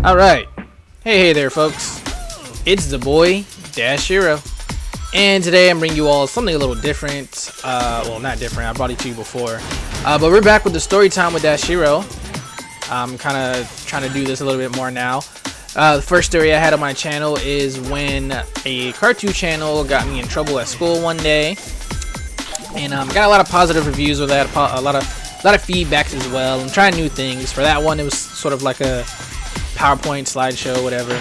Alright, hey there folks, it's the boy Dashiro, and today I'm bringing you all something a little different. Well, not different, I brought it to you before, but we're back with the story time with Dashiro. I'm kind of trying to do this a little bit more now. The first story I had on my channel is when a cartoon channel got me in trouble at school one day, and got a lot of positive reviews with that, a lot of feedbacks as well. I'm trying new things. For that one, it was sort of like a PowerPoint slideshow, whatever.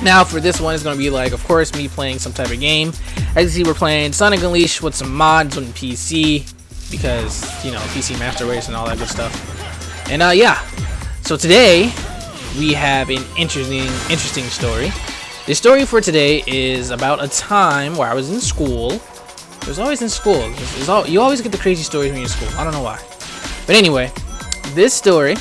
Now for this one, it's going to be like, of course, me playing some type of game. As you see, we're playing Sonic Unleashed with some mods on PC, because, you know, PC Master Race and all that good stuff. And yeah, so today we have an interesting story. The story for today is about a time where I was in school. It was always in school. You always get the crazy stories when you're in school. I don't know why. But anyway, this story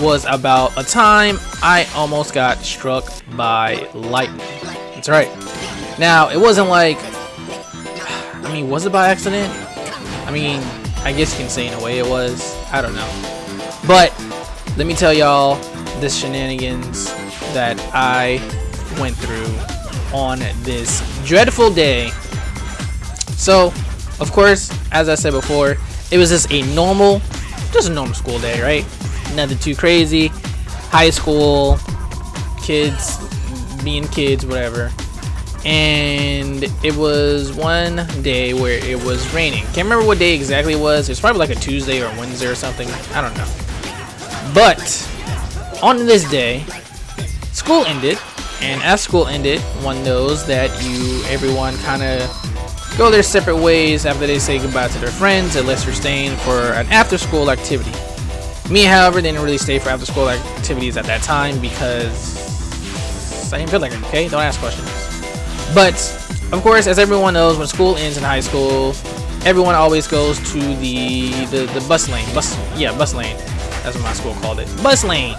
was about a time I almost got struck by lightning. That's right. Now, it wasn't like, I mean, was it by accident? I mean, I guess you can say in a way it was. I don't know. But let me tell y'all the shenanigans that I went through on this dreadful day. So, of course, as I said before, it was just a normal school day, right? Nothing too crazy. High school, kids being kids, whatever. And it was one day where it was raining. Can't remember what day exactly it was. It was probably like a Tuesday or Wednesday or something. I don't know. But on this day, school ended. And as school ended, one knows that everyone kind of go their separate ways after they say goodbye to their friends, unless you're staying for an after-school activity. Me, however, didn't really stay for after-school activities at that time because I didn't feel like it. Okay, don't ask questions. But of course, as everyone knows, when school ends in high school, everyone always goes to the bus lane. Bus lane. That's what my school called it. Bus lane.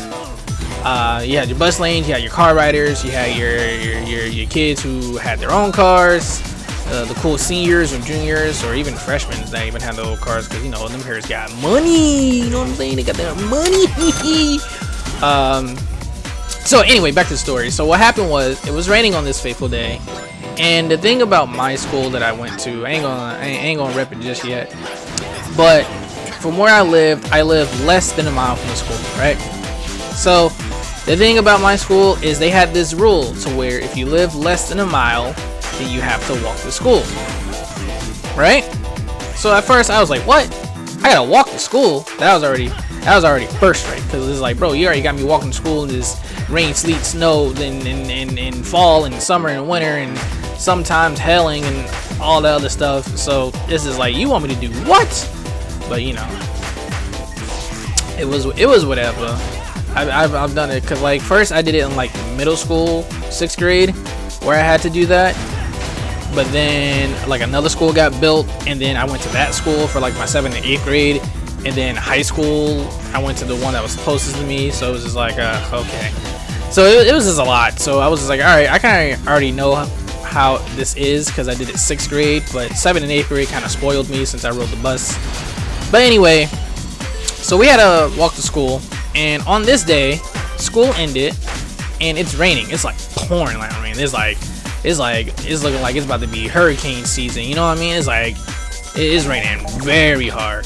You had your bus lanes, you had your car riders, you had your kids who had their own cars. The cool seniors or juniors or even freshmen that even had their own cars, because, you know, them parents got money. You know what I'm saying? They got their money. So anyway, back to the story. So what happened was, it was raining on this fateful day, and the thing about my school that I went to, I ain't gonna rep it just yet, but from where I lived less than a mile from the school, right? So the thing about my school is they had this rule to where if you live less than a mile, then you have to walk to school, right? So at first I was like, what? I gotta walk to school? That was already first rate, because it's like, bro, you already got me walking to school in this rain, sleet, snow, then in fall and summer and winter and sometimes hailing and all that other stuff. So this is like, you want me to do what? But you know, it was whatever. I've done it, because like first I did it in like middle school, 6th grade, where I had to do that. But then like another school got built, and then I went to that school for like my 7th and 8th grade, and then high school I went to the one that was closest to me. So it was just like okay, so it was just a lot. So I was just like, all right, I kind of already know how this is because I did it 6th grade, but 7th and 8th grade kind of spoiled me since I rode the bus. But anyway, so we had to walk to school, and on this day school ended and it's raining. It's like pouring like rain. It's looking like it's about to be hurricane season, you know what I mean? It's like, it is raining very hard.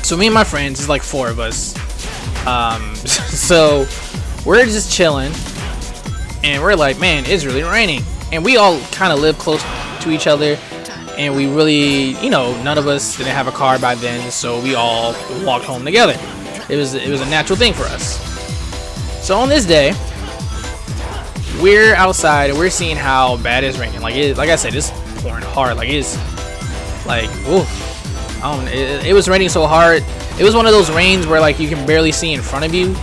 So me and my friends, it's like 4 of us, so we're just chilling, and we're like, man, it's really raining, and we all kind of live close to each other, and we really, you know, none of us didn't have a car by then, so we all walked home together. It was a natural thing for us. So on this day, we're outside and we're seeing how bad it's raining. Like I said, it's pouring hard. Like it's like, oof. It was raining so hard. It was one of those rains where like you can barely see in front of you,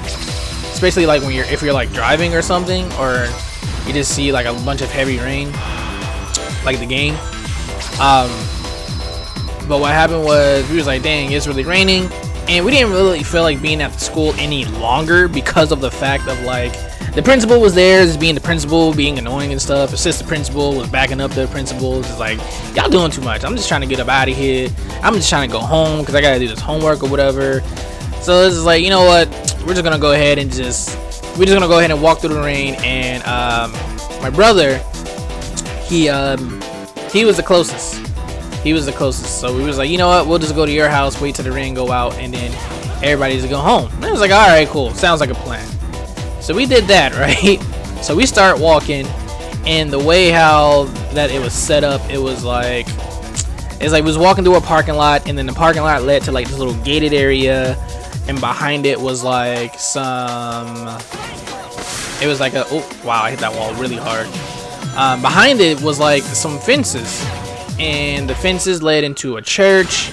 especially like if you're like driving or something, or you just see like a bunch of heavy rain, like the game. But what happened was, we was like, dang, it's really raining, and we didn't really feel like being at the school any longer because of the fact of like, the principal was there, just being the principal, being annoying and stuff. Assistant principal was backing up the principal. It's like, y'all doing too much. I'm just trying to get up out of here. I'm just trying to go home because I gotta do this homework or whatever. So it's like, you know what? We're just gonna go ahead and just we're just gonna go ahead and walk through the rain. And my brother, he was the closest. He was the closest. So we was like, you know what? We'll just go to your house, wait till the rain go out, and then everybody's go home. And I was like, all right, cool. Sounds like a plan. So we did that, right? So we start walking, and the way how that it was set up, it was like we was walking through a parking lot, and then the parking lot led to like this little gated area, and behind it was like it was like oh wow, I hit that wall really hard. Behind it was like some fences, and the fences led into a church,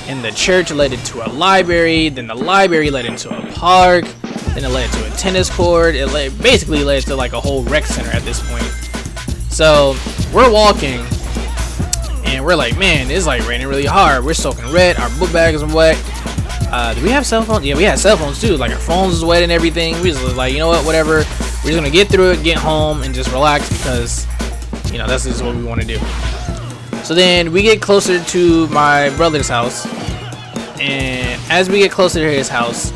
and the church led into a library, then the library led into a park, then it led to a tennis court. It basically led to like a whole rec center at this point. So we're walking, and we're like, man, it's like raining really hard. We're soaking wet. Our book bags are wet. Do we have cell phones? Yeah, we had cell phones too. Like our phones is wet and everything. We just was like, you know what, whatever. We're just gonna get through it, get home, and just relax because, you know, that's just what we want to do. So then we get closer to my brother's house, and as we get closer to his house,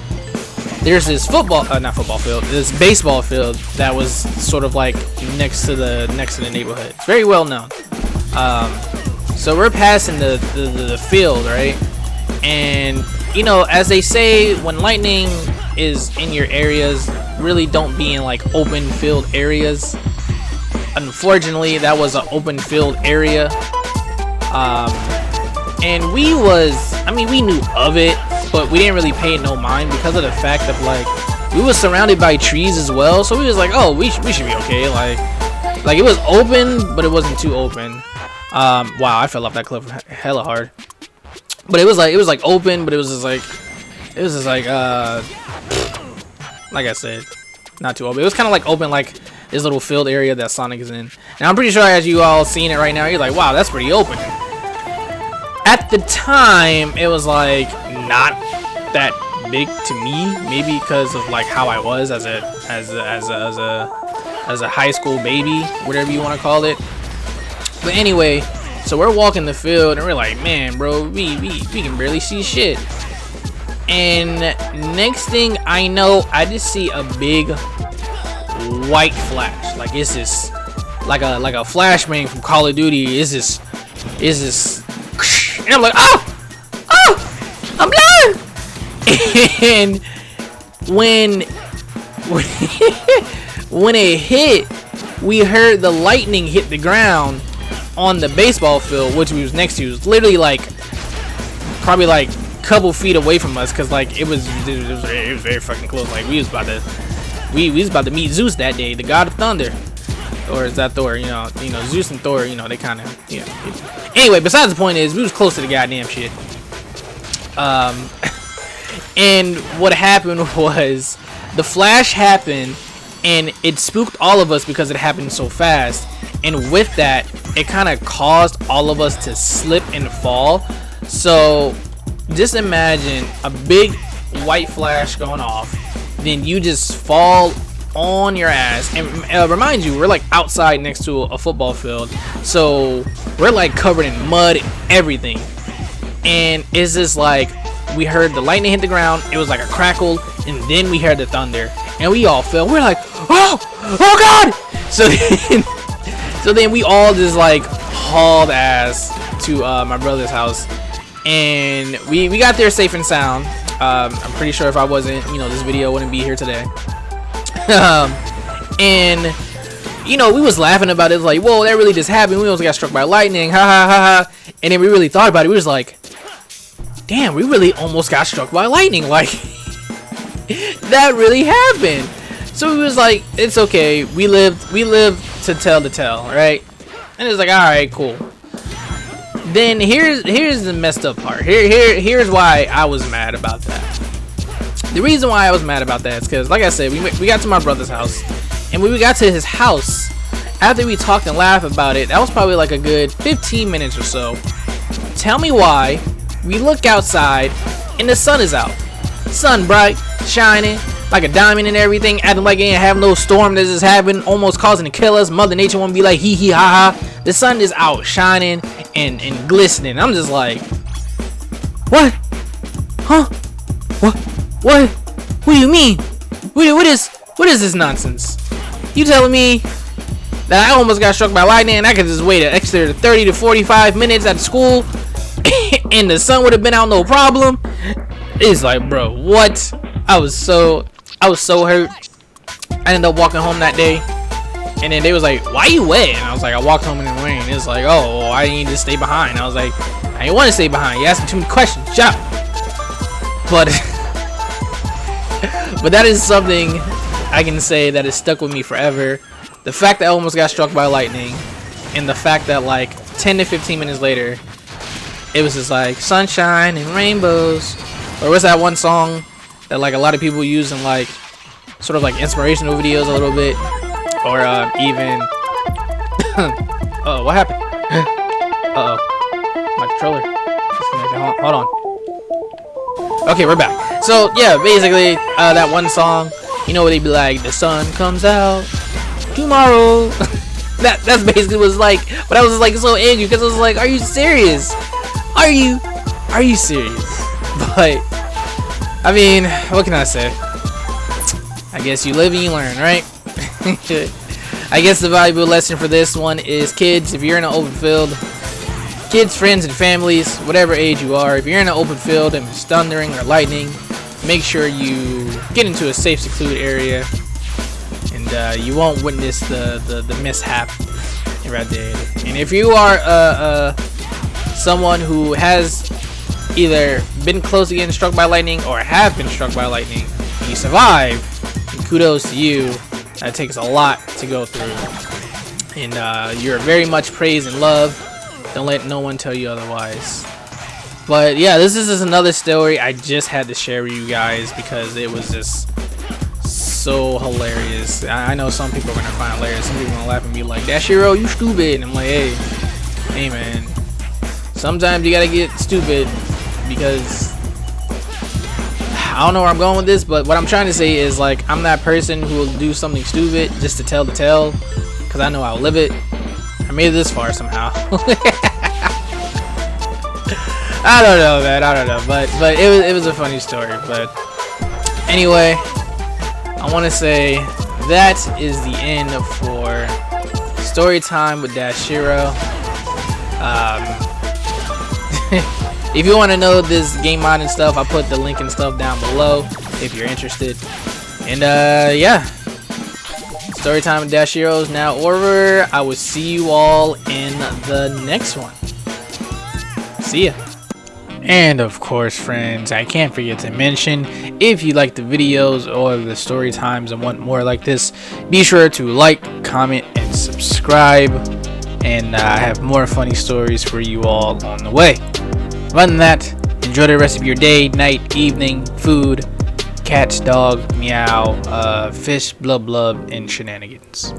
there's this this baseball field that was sort of like next to the neighborhood. It's very well known. So we're passing the field, right? And you know, as they say, when lightning is in your areas, really don't be in like open field areas. Unfortunately, that was an open field area. And we knew of it, but we didn't really pay no mind because of the fact that like we was surrounded by trees as well. So we was like, oh, we should be okay. Like it was open, but it wasn't too open. Wow, I fell off that cliff hella hard. But it was like open, but it was just like I said, not too open. It was kind of like open, like this little field area that Sonic is in. Now I'm pretty sure as you all seeing it right now, you're like, wow, that's pretty open. At the time, it was like not that big to me, maybe because of like how I was as a high school baby, whatever you want to call it. But anyway, so we're walking the field and we're like, man, bro, we can barely see shit. And next thing I know, I just see a big white flash. Like it's this like a flashbang from Call of Duty. Is this and I'm like, oh, I'm blind. And when it hit, we heard the lightning hit the ground on the baseball field, which we was next to. It was literally like probably like a couple feet away from us, cause like it was very fucking close. Like we was about to meet Zeus that day, the god of thunder. Or is that Thor? You know, Zeus and Thor, you know, they kind of, you know. Anyway, besides the point is, we was close to the goddamn shit. And what happened was, the flash happened, and it spooked all of us because it happened so fast. And with that, it kind of caused all of us to slip and fall. So, just imagine a big white flash going off, then you just fall on your ass. And remind you, we're like outside next to a football field, so we're like covered in mud, everything. And it's just like we heard the lightning hit the ground, it was like a crackle, and then we heard the thunder, and we all fell. We're like, oh god. So then we all just like hauled ass to my brother's house, and we got there safe and sound. I'm pretty sure if I wasn't, you know, this video wouldn't be here today. And you know, we was laughing about it, like, whoa, that really just happened. We almost got struck by lightning, ha ha ha ha. And then we really thought about it. We was like, damn, we really almost got struck by lightning. Like that really happened. So we was like, it's okay. We lived to tell the tale, right? And it's like, all right, cool. Then here's the messed up part. Here's why I was mad about that. The reason why I was mad about that is because, like I said, we got to my brother's house, and when we got to his house, after we talked and laughed about it, that was probably like a good 15 minutes or so. Tell me why we look outside and the sun is out. Sun bright, shining like a diamond and everything, acting like it ain't have no storm that just happened, almost causing to kill us. Mother Nature won't be like hee hee ha ha. The sun is out, shining and glistening. I'm just like, what? Huh? What do you mean? What is What is this nonsense? You telling me that I almost got struck by lightning and I could just wait an extra 30 to 45 minutes at school and the sun would have been out no problem? It's like, bro, what? I was so hurt. I ended up walking home that day, and then they was like, why you wet? And I was like, I walked home in the rain. It was like, oh, well, I need to stay behind. I was like, I didn't want to stay behind. You asked me too many questions. Shut up. But but that is something I can say that has stuck with me forever. The fact that I almost got struck by lightning, and the fact that like 10 to 15 minutes later, it was just like sunshine and rainbows. Or what's that one song that like a lot of people use in like sort of like inspirational videos a little bit, or even oh, what happened? My controller disconnected. Hold on. Okay, we're back. So yeah, basically that one song, you know, where they be like, the sun comes out tomorrow. that's basically what it's like. But I was like so angry because I was like, are you serious? Are you serious? But I mean, what can I say? I guess you live and you learn, right? I guess the valuable lesson for this one is, kids, if you're in an open field, kids, friends, and families, whatever age you are, if you're in an open field and it's thundering or lightning, make sure you get into a safe, secluded area, and you won't witness the mishap right there. And if you are someone who has either been close to getting struck by lightning or have been struck by lightning, and you survive, kudos to you. That takes a lot to go through, and you're very much praised and loved. Don't let no one tell you otherwise. But yeah, this is another story I just had to share with you guys because it was just so hilarious. I know some people are gonna find it hilarious. Some people are gonna laugh and be like, Dashiro, you stupid. And I'm like, hey man, sometimes you gotta get stupid, because I don't know where I'm going with this, but what I'm trying to say is, like, I'm that person who will do something stupid just to tell the tale, because I know I'll live it. I made it this far somehow. I don't know, man. I don't know, but it was a funny story. But anyway, I want to say that is the end for Story Time with Dashiro. If you want to know this game mod and stuff, I put the link and stuff down below if you're interested. And yeah, Story Time with Dashiro is now over. I will see you all in the next one. See ya. And of course, friends, I can't forget to mention, if you like the videos or the story times and want more like this, be sure to like, comment, and subscribe. And I have more funny stories for you all on the way. Other than that, enjoy the rest of your day, night, evening, food, cats, dog, meow, fish, blub blub, and shenanigans.